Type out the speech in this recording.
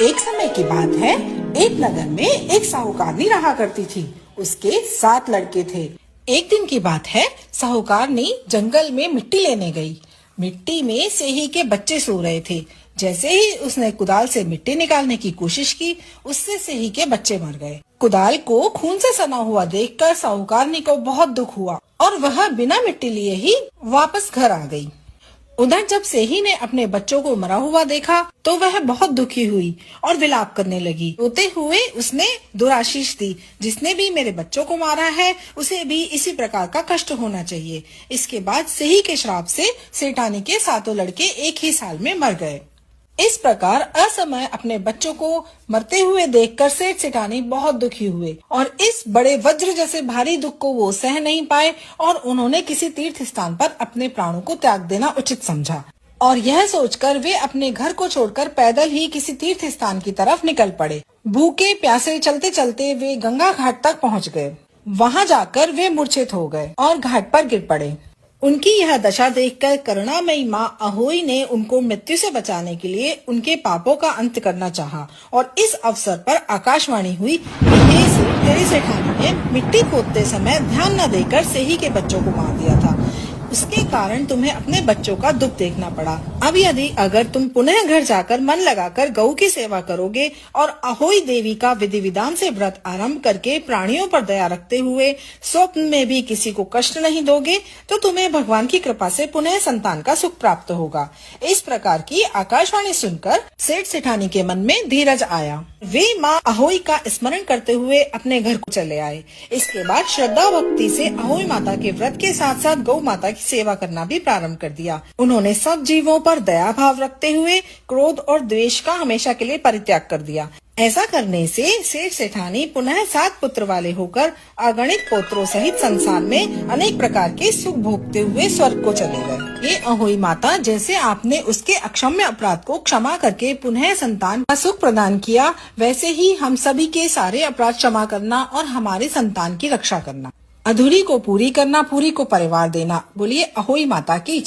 एक समय की बात है, एक नगर में एक साहूकारनी रहा करती थी। उसके 7 लड़के थे। एक दिन की बात है, साहूकारनी जंगल में मिट्टी लेने गई। मिट्टी में सेही के बच्चे सो रहे थे। जैसे ही उसने कुदाल से मिट्टी निकालने की कोशिश की, उससे सेही के बच्चे मर गए। कुदाल को खून से सना हुआ देखकर साहूकारनी को बहुत दुख हुआ और वह बिना मिट्टी लिए ही वापस घर आ गई। उधर जब सेही ने अपने बच्चों को मरा हुआ देखा तो वह बहुत दुखी हुई और विलाप करने लगी। रोते हुए उसने दुराशीष दी, जिसने भी मेरे बच्चों को मारा है उसे भी इसी प्रकार का कष्ट होना चाहिए। इसके बाद सेही के श्राप से सेठानी के 7 लड़के एक ही साल में मर गए। इस प्रकार असमय अपने बच्चों को मरते हुए देखकर सेठ सेठानी बहुत दुखी हुए और इस बड़े वज्र जैसे भारी दुख को वो सह नहीं पाए और उन्होंने किसी तीर्थ स्थान पर अपने प्राणों को त्याग देना उचित समझा। और यह सोचकर वे अपने घर को छोड़कर पैदल ही किसी तीर्थ स्थान की तरफ निकल पड़े। भूखे प्यासे चलते चलते वे गंगा घाट तक पहुँच गए। वहाँ जाकर वे मूर्छित हो गए और घाट पर गिर पड़े। उनकी यह दशा देखकर करुणामयी माँ अहोई ने उनको मृत्यु से बचाने के लिए उनके पापों का अंत करना चाहा और इस अवसर पर आकाशवाणी हुई कि हे सेठ, तेरी सेठानी ने मिट्टी खोदते समय ध्यान न देकर सेही के बच्चों को मार दिया था। उसके कारण तुम्हें अपने बच्चों का दुख देखना पड़ा। अब यदि अगर तुम पुनः घर जाकर मन लगाकर गऊ की सेवा करोगे और अहोई देवी का विधि विधान से व्रत आरंभ करके प्राणियों पर दया रखते हुए स्वप्न में भी किसी को कष्ट नहीं दोगे तो तुम्हें भगवान की कृपा से पुनः संतान का सुख प्राप्त होगा। इस प्रकार की आकाशवाणी सुनकर सेठ सेठानी के मन में धीरज आया। वे माँ अहोई का स्मरण करते हुए अपने घर को चले आए। इसके बाद श्रद्धा भक्ति से अहोई माता के व्रत के साथ साथ गौ माता की सेवा करना भी प्रारंभ कर दिया। उन्होंने सब जीवों पर दया भाव रखते हुए क्रोध और द्वेष का हमेशा के लिए परित्याग कर दिया। ऐसा करने से सेठ सेठानी पुनः 7 पुत्र वाले होकर अगणित पुत्रों सहित संसार में अनेक प्रकार के सुख भोगते हुए स्वर्ग को चले गए। ये अहोई माता, जैसे आपने उसके अक्षम्य अपराध को क्षमा करके पुनः संतान का सुख प्रदान किया, वैसे ही हम सभी के सारे अपराध क्षमा करना और हमारे संतान की रक्षा करना। अधूरी को पूरी करना, पूरी को परिवार देना। बोलिए अहोई माता की जय।